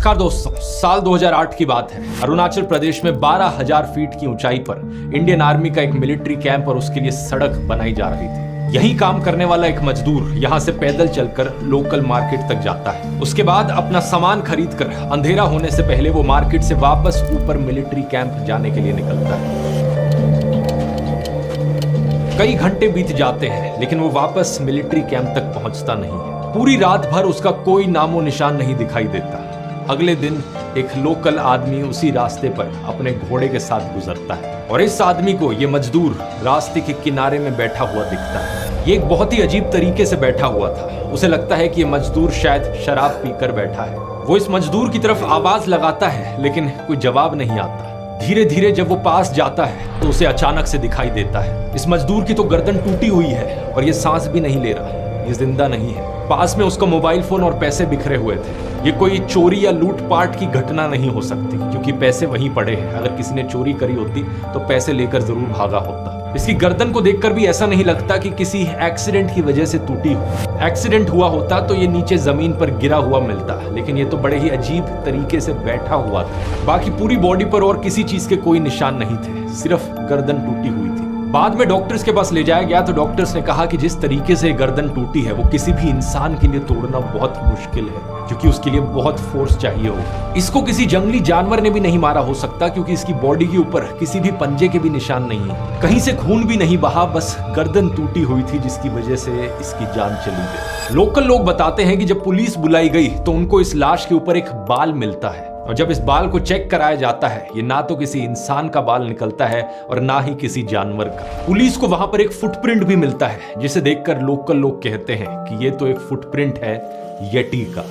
नमस्कार दोस्तों, साल 2008 की बात है। अरुणाचल प्रदेश में 12,000 फीट की ऊंचाई पर इंडियन आर्मी का एक मिलिट्री कैंप और उसके लिए सड़क बनाई जा रही थी। यही काम करने वाला एक मजदूर यहां से पैदल चलकर लोकल मार्केट तक जाता है। उसके बाद अपना सामान खरीद कर अंधेरा होने से पहले वो मार्केट से वापस ऊपर मिलिट्री कैंप जाने के लिए निकलता है। कई घंटे बीत जाते हैं लेकिन वो वापस मिलिट्री कैंप तक पहुंचता नहीं है। पूरी रात भर उसका कोई नामो निशान नहीं दिखाई देता। अगले दिन एक लोकल आदमी उसी रास्ते पर अपने घोड़े के साथ गुजरता है और इस आदमी को ये मजदूर रास्ते के किनारे में बैठा हुआ दिखता है। ये एक बहुत ही अजीब तरीके से बैठा हुआ था। उसे लगता है कि ये मजदूर शायद शराब पीकर बैठा है। वो इस मजदूर की तरफ आवाज लगाता है लेकिन कोई जवाब नहीं आता। धीरे धीरे जब वो पास जाता है तो उसे अचानक से दिखाई देता है इस मजदूर की तो गर्दन टूटी हुई है और ये सांस भी नहीं ले रहा, ये जिंदा नहीं है। पास में उसका मोबाइल फोन और पैसे बिखरे हुए थे। ये कोई चोरी या लूटपाट की घटना नहीं हो सकती क्योंकि पैसे वहीं पड़े हैं। अगर किसी ने चोरी करी होती तो पैसे लेकर जरूर भागा होता। इसकी गर्दन को देखकर भी ऐसा नहीं लगता कि किसी एक्सीडेंट की वजह से टूटी हो। एक्सीडेंट हुआ होता तो ये नीचे जमीन पर गिरा हुआ मिलता, लेकिन ये तो बड़े ही अजीब तरीके से बैठा हुआ था। बाकी पूरी बॉडी पर और किसी चीज के कोई निशान नहीं थे, सिर्फ गर्दन टूटी हुई थी। बाद में डॉक्टर्स के पास ले जाया गया तो डॉक्टर्स ने कहा कि जिस तरीके से गर्दन टूटी है वो किसी भी इंसान के लिए तोड़ना बहुत मुश्किल है क्योंकि उसके लिए बहुत फोर्स चाहिए होगा। इसको किसी जंगली जानवर ने भी नहीं मारा हो सकता क्योंकि इसकी बॉडी के ऊपर किसी भी पंजे के भी निशान नहीं है। कहीं से खून भी नहीं बहा, बस गर्दन टूटी हुई थी जिसकी वजह से इसकी जान चली गई। लोकल लोग बताते हैं कि जब पुलिस बुलाई गई तो उनको इस लाश के ऊपर एक बाल मिलता है और जब इस बाल को चेक कराया जाता है ये ना तो किसी इंसान का बाल निकलता है और ना ही किसी जानवर का। पुलिस को वहां पर एक फुटप्रिंट भी मिलता है जिसे देखकर लोकल लोग कहते हैं कि ये तो एक फुटप्रिंट है येटी का।